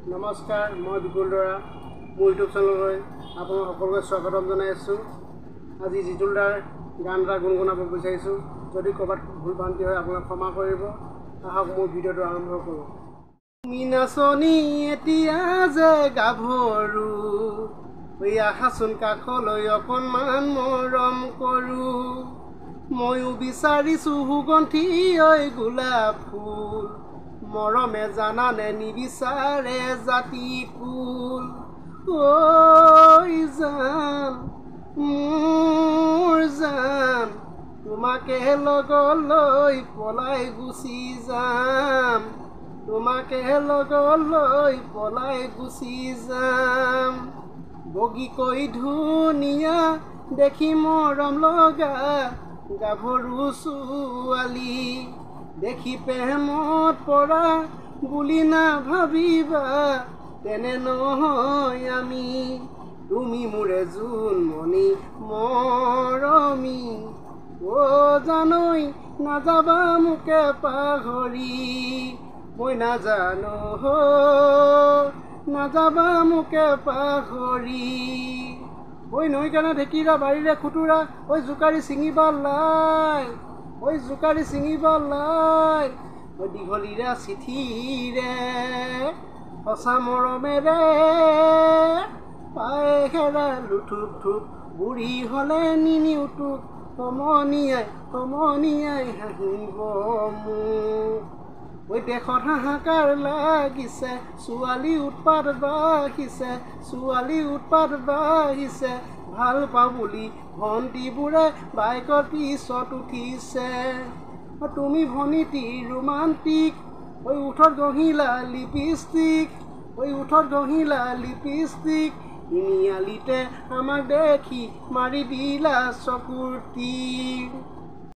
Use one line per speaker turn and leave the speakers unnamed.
নমস্কাৰ, মই বিপুল দৰা মোৰ ইউটিউব চেনেললৈ আপোনালোক সকলোকে স্বাগতম জনাই আছোঁ। আজি জিতুল দাৰ গান এটা গুণগুণাব বিচাৰিছোঁ। যদি ক'ৰবাত ভুল ভ্ৰান্তি হয় আপোনাক ক্ষমা কৰিব। আহক মোৰ ভিডিঅ'টো আৰম্ভ কৰোঁ। তুমি নাচনি এতিয়া যে গাভৰু, আহাচোন কাষলৈ অকণমান মৰম কৰোঁ। ময়ো বিচাৰিছোঁ সুগন্ধি ঐ গোলাপ ফুল, মৰমে জানানে নিবিচাৰে জাতি কুল। ঐ জান মোৰ জান, তোমাকে লগলৈ পলাই গুচি যাম, তোমাকে লগলৈ পলাই গুচি যাম। বগীকৈ ধুনীয়া দেখি মৰম লগা গাভৰু ছোৱালী, দেখি প্ৰেমত পৰা বুলি নাভাবিবা, তেনে নহয় আমি। তুমি মোৰে জোনমণি মৰমী, জানৈ নাযাবা মোকে পাহৰি। মই নাজানো নাযাবা মোকে পাহৰি। নৈ কাণে ঢেকীৰা বাৰীৰে খুতুৰা, জোকাৰি ছিঙিবা লাই, জোকাৰি ছিঙিবা লাই। দীঘলীৰা চিঠিৰে সঁচা মৰমেৰে পাই হেৰালো থুপ থুপ, বুঢ়ী হ'লে নিনিউটোক সমনীয়াই সমনীয়াই হাঁহিব মোক। দেশত হাহাকাৰ লাগিছে, ছোৱালী উৎপাত বাঢ়িছে, ছোৱালী উৎপাত বাঢ়িছে। ভাল পাওঁ বুলি ভণ্টিবোৰে বাইকৰ পিছত উঠিছে। তুমি ভনীতি ৰোমান্টিক, ওঠত ঘঁহিলা লিপষ্টিক, ওঠত ঘঁহিলা লিপষ্টিক। তিনিআলিতে আমাক দেখি মাৰি দিলা চকুৰ টিক।